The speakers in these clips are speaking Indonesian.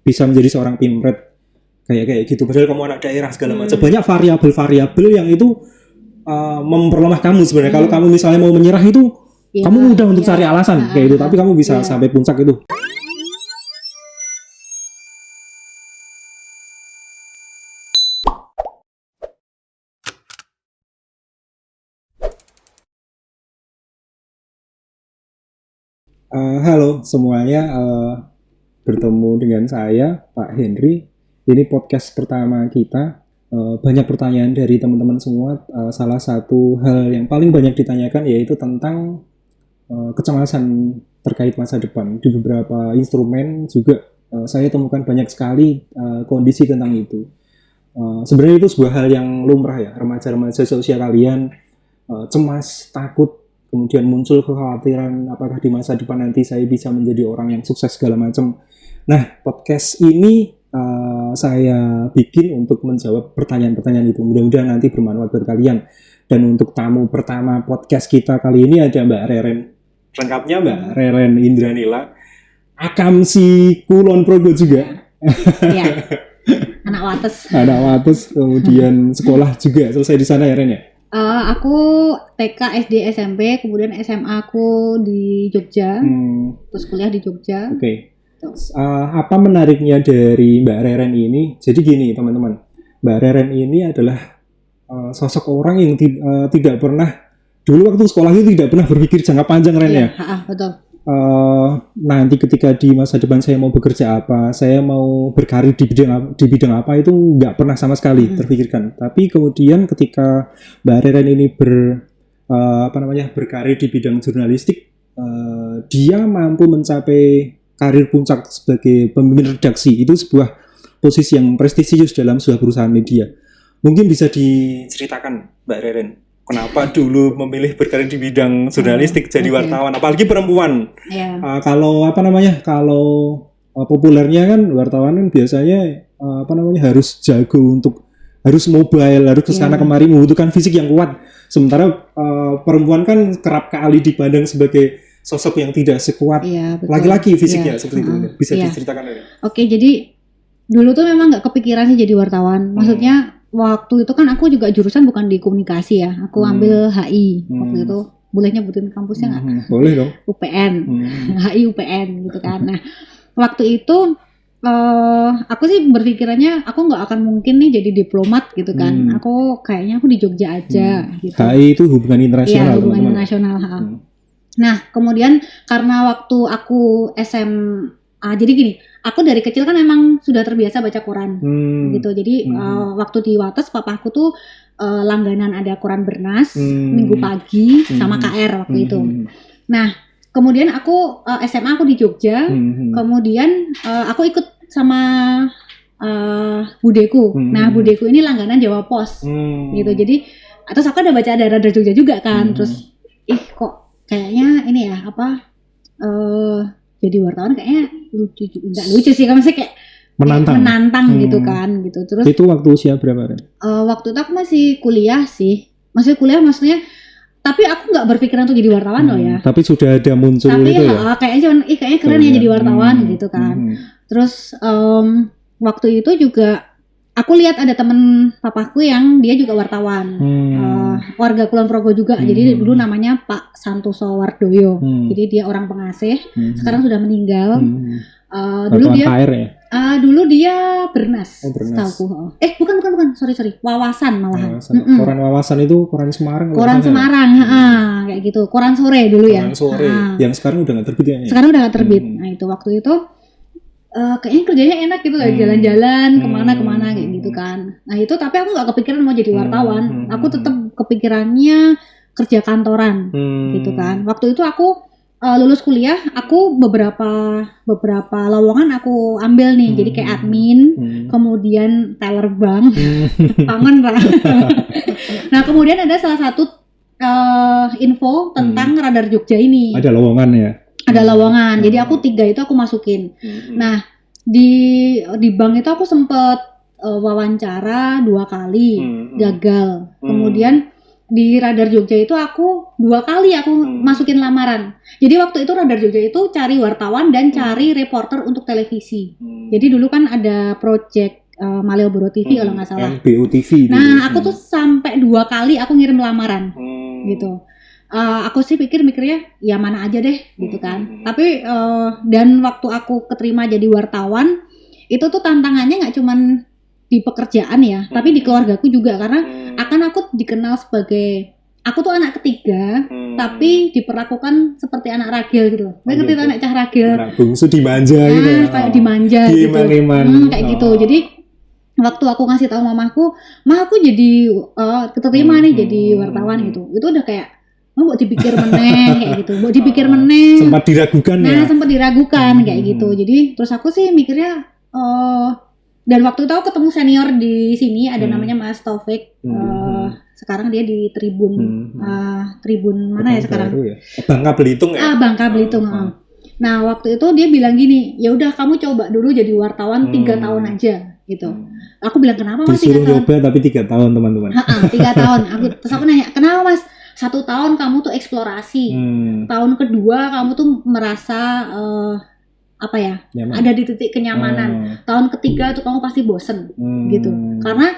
bisa menjadi seorang pimret kayak gitu. Padahal kamu anak daerah segala macam. Banyak variabel-variabel yang itu memperlemah kamu sebenarnya. Kalau kamu misalnya mau menyerah itu, kamu mudah untuk cari alasan kayak itu. Tapi kamu bisa sampai puncak itu. Halo semuanya, bertemu dengan saya Pak Henry. Ini podcast pertama kita. Banyak pertanyaan dari teman-teman semua. Salah satu hal yang paling banyak ditanyakan yaitu tentang kecemasan terkait masa depan. Di beberapa instrumen juga saya temukan banyak sekali kondisi tentang itu. Sebenarnya itu sebuah hal yang lumrah ya, remaja-remaja seusia kalian cemas, takut, kemudian muncul kekhawatiran apakah di masa depan nanti saya bisa menjadi orang yang sukses segala macam. Nah, podcast ini saya bikin untuk menjawab pertanyaan-pertanyaan itu. Mudah-mudahan nanti bermanfaat buat kalian. Dan untuk tamu pertama podcast kita kali ini ada Mbak Reren. Lengkapnya Mbak Reren Indranila, Akamsi Kulon Progo juga. Iya. Anak Wates, kemudian sekolah juga selesai di sana ya Ren ya? Aku TK, SD, SMP, kemudian SMA aku di Jogja, terus kuliah di Jogja. Oke. Apa menariknya dari Mbak Reren ini? Jadi gini teman-teman, Mbak Reren ini adalah sosok orang yang tidak pernah, dulu waktu sekolah itu tidak pernah berpikir jangka panjang Ren ya? Betul. Nanti ketika di masa depan saya mau bekerja apa, saya mau berkarir di bidang apa itu nggak pernah sama sekali terpikirkan. Tapi kemudian ketika Mbak Reren ini berkarir di bidang jurnalistik, dia mampu mencapai karir puncak sebagai pemimpin redaksi. Itu sebuah posisi yang prestisius dalam sebuah perusahaan media. Mungkin bisa diceritakan Mbak Reren, kenapa dulu memilih berkarir di bidang jurnalistik jadi wartawan, apalagi perempuan. Kalau populernya kan wartawan kan biasanya harus jago harus mobile, harus kesana kemari, membutuhkan fisik yang kuat. Sementara perempuan kan kerap kali dipandang sebagai sosok yang tidak sekuat laki-laki fisiknya seperti itu. Bisa diceritakan ya? Oke, jadi dulu tuh memang nggak kepikiran sih jadi wartawan. Maksudnya waktu itu kan aku juga jurusan bukan di komunikasi ya. Aku ambil HI waktu itu. Boleh nyebutin kampusnya nggak? Boleh dong. UPN, HI UPN gitu kan. Nah, waktu itu aku sih berpikirannya aku nggak akan mungkin nih jadi diplomat gitu kan. Aku kayaknya aku di Jogja aja. Gitu. HI itu hubungan internasional. Iya, hubungan internasional. Nah, kemudian karena waktu aku SMA, jadi gini, aku dari kecil kan memang sudah terbiasa baca koran, gitu. Jadi waktu di Wates, papaku tuh langganan ada koran Bernas, Minggu Pagi, sama KR waktu itu. Nah, kemudian aku SMA aku di Jogja, kemudian aku ikut sama budeku. Nah, budeku ini langganan Jawa Pos, gitu. Jadi, terus aku ada baca ada Radar Jogja juga kan, terus kok kayaknya ini ya jadi wartawan kayaknya nggak lucu sih, kan maksudnya kayak menantang gitu kan gitu. Terus itu waktu usia berapa Ren? Waktu itu aku masih kuliah sih, maksudnya tapi aku nggak berpikiran untuk jadi wartawan loh ya. Tapi sudah ada muncul gitu ya. Kayaknya keren ya jadi wartawan gitu kan. Terus waktu itu juga aku lihat ada temen papaku yang dia juga wartawan, warga Kulon Progo juga. Jadi dulu namanya Pak Santoso Wardoyo. Jadi dia orang Pengasih, sekarang sudah meninggal. Dulu dia KR ya? Dulu dia Bernas. Setahuku. Bukan. Sorry. Wawasan malahan. Koran Wawasan itu koran Semarang. Koran Semarang, kayak gitu. Koran sore dulu ya. Koran sore. Yang sekarang udah nggak terbit ya? Sekarang udah nggak terbit. Nah itu waktu itu. Kayaknya kerjanya enak gitu, kayak jalan-jalan kemana kayak gitu kan. Nah itu, tapi aku nggak kepikiran mau jadi wartawan. Aku tetap kepikirannya kerja kantoran gitu kan. Waktu itu aku lulus kuliah, aku beberapa lowongan aku ambil nih. Jadi kayak admin, kemudian teller bank, pangan lah. Nah kemudian ada salah satu info tentang Radar Jogja ini. Ada lowongan ya? Ada lowongan, jadi aku 3 itu aku masukin. Nah di bank itu aku sempet wawancara 2 kali, gagal. Kemudian di Radar Jogja itu aku 2 kali aku masukin lamaran. Jadi waktu itu Radar Jogja itu cari wartawan dan cari reporter untuk televisi. Jadi dulu kan ada project Malioboro TV kalau nggak salah. MBO TV. Nah aku tuh sampai 2 kali aku ngirim lamaran gitu. Aku sih mikirnya ya mana aja deh gitu kan. Tapi dan waktu aku keterima jadi wartawan itu tuh tantangannya nggak cuman di pekerjaan ya, tapi di keluargaku juga karena akan aku dikenal sebagai aku tuh anak ketiga, tapi diperlakukan seperti anak ragil gitu. Nggak ngerti anak cah ragil. Anak bungsu dimanja gitu ya. Kayak dimanja gitu. Kayak gitu. Jadi waktu aku ngasih tahu mamaku, "Ma, aku jadi keterima nih jadi wartawan gitu." Itu udah kayak mau dipikir meneh kayak gitu. Mau dipikir meneh. Sempat diragukan ya. Nah, sempat diragukan kayak gitu. Jadi terus aku sih mikirnya dan waktu itu aku ketemu senior di sini ada namanya Mas Taufik. Sekarang dia di Tribun Tribun mana ya sekarang? Ya? Bangka Belitung ya? Bangka Belitung. Nah, waktu itu dia bilang gini, "Ya udah kamu coba dulu jadi wartawan 3 tahun aja." gitu. Aku bilang, "Kenapa Mas 3 tahun?" Disuruh coba tapi 3 tahun, teman-teman. 3 tahun. Terus aku nanya, "Kenapa Mas? 1 tahun kamu tuh eksplorasi. Tahun kedua kamu tuh merasa nyaman. Ada di titik kenyamanan. Tahun ketiga tuh kamu pasti bosen gitu. Karena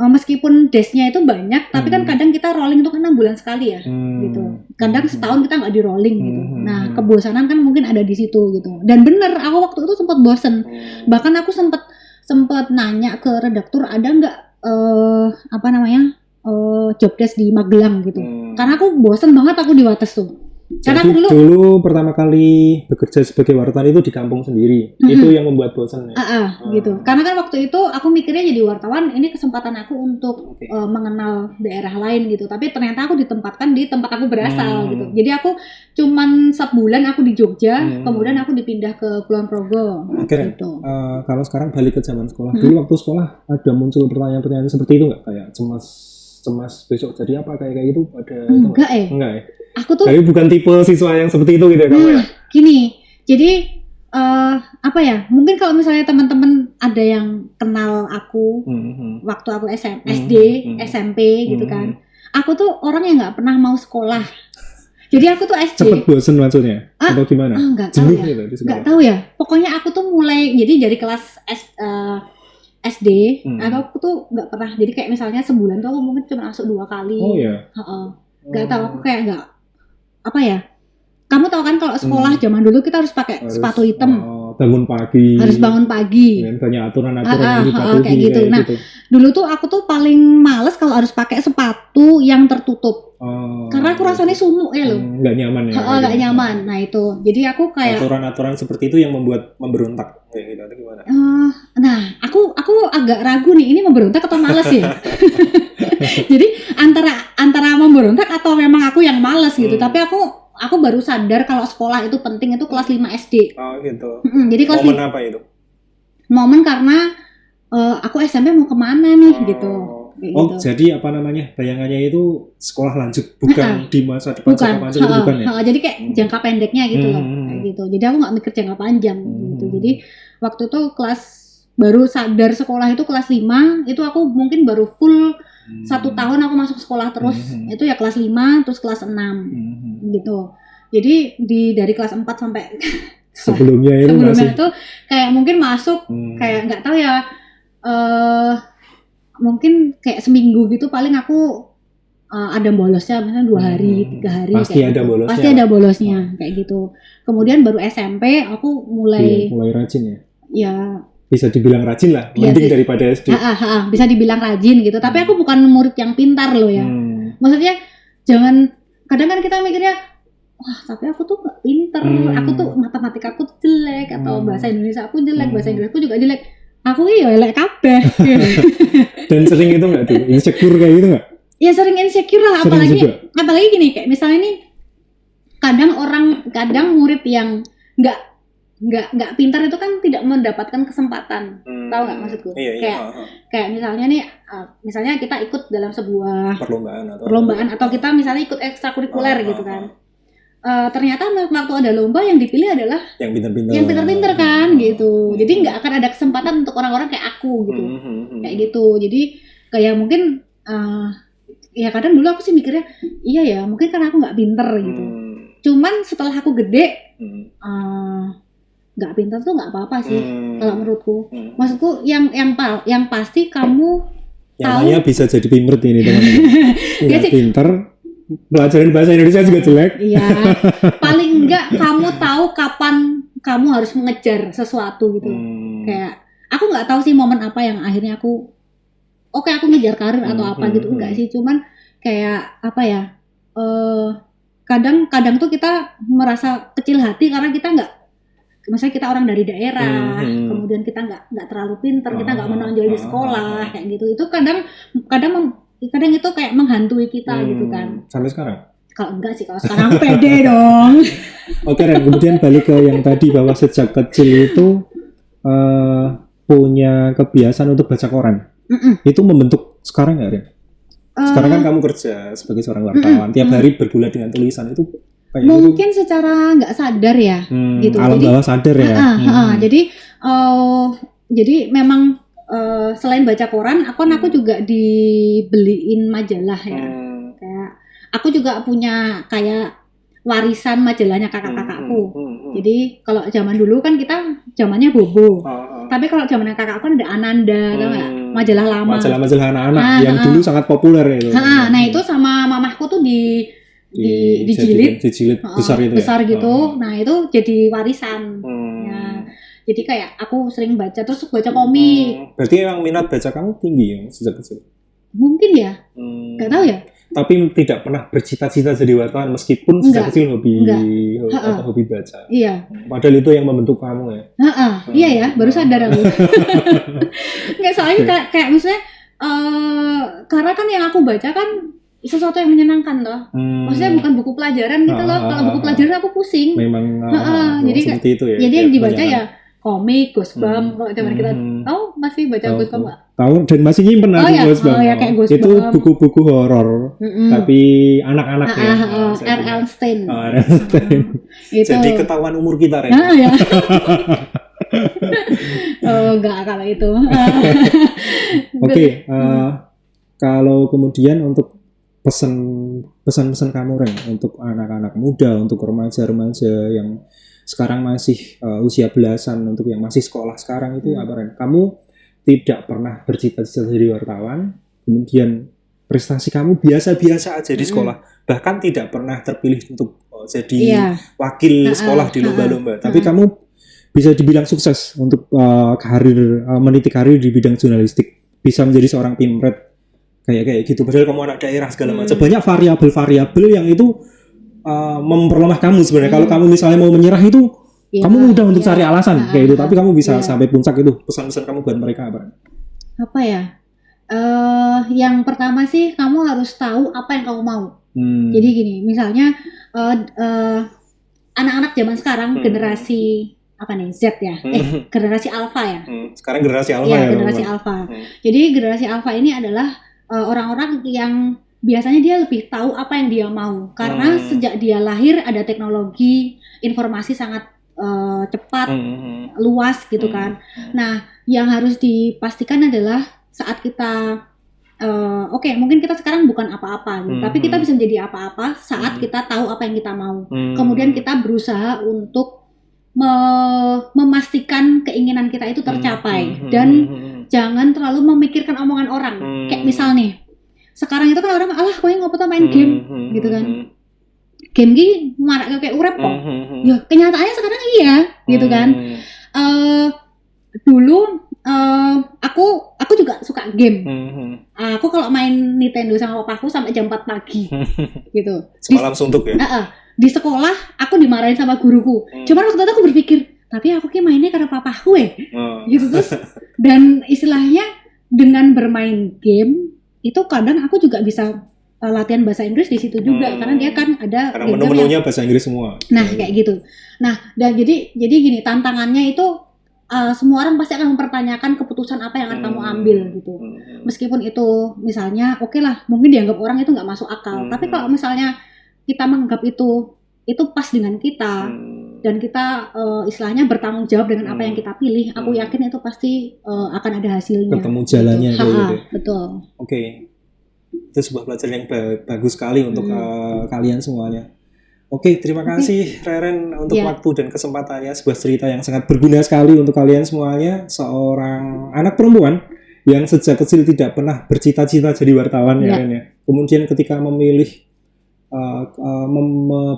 meskipun days-nya itu banyak, tapi kan kadang kita rolling tuh kan 6 bulan sekali ya gitu. Kadang setahun kita nggak di rolling gitu. Nah kebosanan kan mungkin ada di situ gitu. Dan bener aku waktu itu sempat bosen. Bahkan aku sempat nanya ke redaktur ada nggak job desk di Magelang gitu. Karena aku bosen banget aku di Wates tuh. Karena jadi dulu pertama kali bekerja sebagai wartawan itu di kampung sendiri. Itu yang membuat bosan ya? Gitu. Karena kan waktu itu aku mikirnya jadi wartawan ini kesempatan aku untuk mengenal daerah lain gitu. Tapi ternyata aku ditempatkan di tempat aku berasal gitu. Jadi aku cuman sebulan aku di Jogja, kemudian aku dipindah ke Kulon Progo. Gitu. Kalau sekarang balik ke zaman sekolah, dulu waktu sekolah ada muncul pertanyaan-pertanyaan seperti itu nggak? Kayak cemas besok jadi apa kayak gitu? Enggak ya? Aku tuh tapi bukan tipe siswa yang seperti itu gitu ya kamu ya? Gini, jadi mungkin kalau misalnya teman-teman ada yang kenal aku waktu aku SD, SMP gitu kan, aku tuh orang yang nggak pernah mau sekolah. Jadi aku tuh SD. Cepet bosen maksudnya? Atau gimana? Nggak tahu ya. Nggak tahu ya. Pokoknya aku tuh mulai jadi dari kelas SD, aku tuh nggak pernah. Jadi kayak misalnya sebulan tuh aku mungkin cuma masuk 2 kali. Oh ya. Nggak tahu aku kayak nggak. Kamu tahu kan kalau sekolah zaman dulu kita harus pakai sepatu hitam. Bangun pagi. Harus bangun pagi. Dan banyak aturan-aturan yang dipatuhi kayak gitu. Nah, dulu tuh aku tuh paling males kalau harus pakai sepatu yang tertutup. Karena aku rasanya sumuk ya loh. Nggak nyaman ya. Nggak nyaman. Nah itu. Jadi aku kayak aturan-aturan seperti itu yang membuat memberontak kayak gitu atau gimana? Nah, aku agak ragu nih, ini memberontak atau males ya? Jadi antara memberontak atau memang aku yang males gitu. Tapi aku baru sadar kalau sekolah itu penting itu kelas 5 SD. Oh gitu. Jadi kelas momen apa itu? Momen karena aku SMP mau kemana nih gitu. Gitu. Jadi bayangannya itu sekolah lanjut bukan di masa depan itu bukan ya? Jadi kayak jangka pendeknya gitu loh, kayak gitu. Jadi aku nggak mikir jangka panjang gitu. Jadi waktu itu baru sadar sekolah itu kelas 5, itu aku mungkin baru full 1 tahun aku masuk sekolah terus, itu ya kelas 5 terus kelas 6 gitu. Jadi dari kelas 4 sampai sebelumnya itu kayak mungkin masuk kayak nggak tahu ya, mungkin kayak seminggu gitu paling aku ada bolosnya, misalnya 2 hari, 3 hari pasti ada bolosnya kayak gitu. Kemudian baru SMP aku mulai rajin ya. Ya bisa dibilang rajin lah, mending daripada SD. Bisa dibilang rajin gitu. Tapi aku bukan murid yang pintar loh ya. Maksudnya kadang kan kita mikirnya, wah tapi aku tuh gak pintar, aku tuh matematika aku jelek, atau bahasa Indonesia aku jelek, bahasa Inggris aku juga jelek. Aku elek kabeh. Dan sering itu gak tuh? Insecure kayak gitu gak? Ya sering insecure lah, apalagi gini, kayak misalnya nih, kadang murid yang nggak pintar itu kan tidak mendapatkan kesempatan, tahu nggak maksudku? Iya. Kayak misalnya nih, misalnya kita ikut dalam sebuah perlombaan atau kita misalnya ikut ekstrakurikuler gitu kan. Ternyata waktu ada lomba yang dipilih adalah yang pintar-pintar kan gitu. Jadi nggak akan ada kesempatan untuk orang-orang kayak aku gitu, kayak gitu. Jadi kayak mungkin ya kadang dulu aku sih mikirnya iya ya mungkin karena aku nggak pinter gitu. Cuman setelah aku gede nggak pinter tuh nggak apa-apa sih kalau menurutku. Maksudku yang pasti kamu yang tahu. namanya bisa jadi pimret ini teman-teman. Nggak pinter, pelajaran bahasa Indonesia juga jelek. Iya, paling enggak kamu tahu kapan kamu harus mengejar sesuatu gitu. Kayak aku nggak tahu sih momen apa yang akhirnya aku aku ngejar karir atau apa gitu, enggak sih, cuman kayak apa ya, kadang tuh kita merasa kecil hati karena kita nggak, misalnya kita orang dari daerah, kemudian kita nggak terlalu pinter, kita nggak menonjol di sekolah kayak gitu, itu kadang itu kayak menghantui kita gitu kan. Sampai sekarang? Kalau enggak sih, kalau sekarang pede dong. Oke, Ren, kemudian balik ke yang tadi bahwa sejak kecil itu punya kebiasaan untuk baca koran. Itu membentuk sekarang nggak, Ren? Sekarang kan kamu kerja sebagai seorang wartawan, tiap hari bergulat dengan tulisan itu kayak mungkin gitu. Secara nggak sadar ya, gitu. Alam bawah sadar ya. Jadi memang selain baca koran, aku juga dibeliin majalah ya. Kayak aku juga punya kayak warisan majalahnya kakak-kakakku. Jadi kalau zaman dulu kan kita zamannya Bobo. Tapi kalau zamannya kakakku kan ada Ananda, tau nggak? Majalah lama. Majalah anak-anak yang dulu sangat populer itu. Nah itu sama mamahku tuh dijilid besar gitu. Nah itu jadi warisan. Ya, jadi kayak aku sering baca, terus baca komik. Berarti emang minat baca kamu tinggi ya sejak kecil? Mungkin ya, nggak tahu ya. Tapi tidak pernah bercita-cita jadi wartawan meskipun sejak kecil hobi baca. Iya. Padahal itu yang membentuk kamu ya. Iya ya, baru sadar aku. Nggak, soalnya kayak misalnya karena kan yang aku baca kan sesuatu yang menyenangkan toh. Maksudnya bukan buku pelajaran gitu loh. Kalau buku pelajaran aku pusing. Memang jadi seperti itu ya. Jadi yang dibaca ya komik, Ghostbump. Kalau zaman kita tahu masih baca Ghostbump nggak? Tahu, dan masih nyimpen aku Ghostbump. Kayak Ghostbump. Itu buku-buku horor, tapi anak-anak ya. R.L. Stein. Jadi ketahuan umur kita, Ren. Ya. Enggak kalau itu. Oke, kalau kemudian untuk pesan-pesan kamu, Ren, untuk anak-anak muda, untuk remaja-remaja yang sekarang masih usia belasan, untuk yang masih sekolah sekarang itu apa, Ren? Kamu tidak pernah bercita-cita jadi wartawan, kemudian prestasi kamu biasa-biasa aja di sekolah, bahkan tidak pernah terpilih untuk jadi wakil sekolah di lomba-lomba, tapi kamu bisa dibilang sukses untuk meniti karir di bidang jurnalistik, bisa menjadi seorang pimret kayak gitu, padahal kamu anak daerah segala macam. Banyak variabel yang itu memperlemah kamu sebenarnya. Kalau kamu misalnya mau menyerah itu kamu mudah untuk cari alasan kayak itu, tapi kamu bisa sampai puncak itu. Pesan-pesan kamu buat mereka apa ya? Yang pertama sih kamu harus tahu apa yang kamu mau. Jadi gini, misalnya anak-anak zaman sekarang generasi apa nih, Z ya? Generasi Alpha ya? Sekarang generasi Alpha ya? Generasi Alpha. Jadi generasi Alpha ini adalah orang-orang yang biasanya dia lebih tahu apa yang dia mau. Karena sejak dia lahir ada teknologi, informasi sangat cepat, luas gitu kan. Nah, yang harus dipastikan adalah saat kita mungkin kita sekarang bukan apa-apa gitu, tapi kita bisa menjadi apa-apa saat kita tahu apa yang kita mau. Kemudian kita berusaha untuk memastikan keinginan kita itu tercapai dan jangan terlalu memikirkan omongan orang. Kayak misal nih, sekarang itu kan orang kowe ngopo to main game gitu kan. Game ki marak kayak urep kok. Ya kenyataannya sekarang iya gitu kan. Dulu aku juga suka game. Aku kalau main Nintendo sama papaku sampai jam 4 pagi gitu. Semalam suntuk ya? Di sekolah aku dimarahin sama guruku. Cuman waktu itu aku berpikir, tapi aku ki mainnya karena papaku gitu terus. Dan istilahnya dengan bermain game itu kadang aku juga bisa latihan bahasa Inggris di situ juga karena dia kan ada karena menu-menunya bahasa Inggris semua. Nah, kayak gitu. Nah, dan jadi gini, tantangannya itu semua orang pasti akan mempertanyakan keputusan apa yang akan kamu ambil gitu. Meskipun itu misalnya oke lah, mungkin dianggap orang itu nggak masuk akal. Tapi kalau misalnya kita menganggap itu pas dengan kita, dan kita istilahnya bertanggung jawab dengan apa yang kita pilih, aku yakin itu pasti akan ada hasilnya. Ketemu jalannya gitu. gitu. Betul. Oke. Itu sebuah pelajaran yang bagus sekali untuk kalian semuanya. Oke, terima kasih Reren untuk waktu dan kesempatannya. Sebuah cerita yang sangat berguna sekali untuk kalian semuanya. Seorang anak perempuan yang sejak kecil tidak pernah bercita-cita jadi wartawan ya Ren ya. Kemudian ketika memilih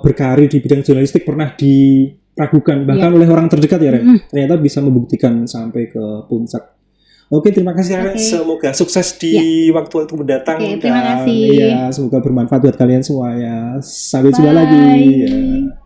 berkarir di bidang jurnalistik pernah diragukan bahkan oleh orang terdekat ya Ren. Ternyata bisa membuktikan sampai ke puncak. Oke, terima kasih Reren. Semoga sukses di waktu-waktu mendatang. Terima kasih. Ya, semoga bermanfaat buat kalian semuanya. Sampai jumpa lagi. Ya.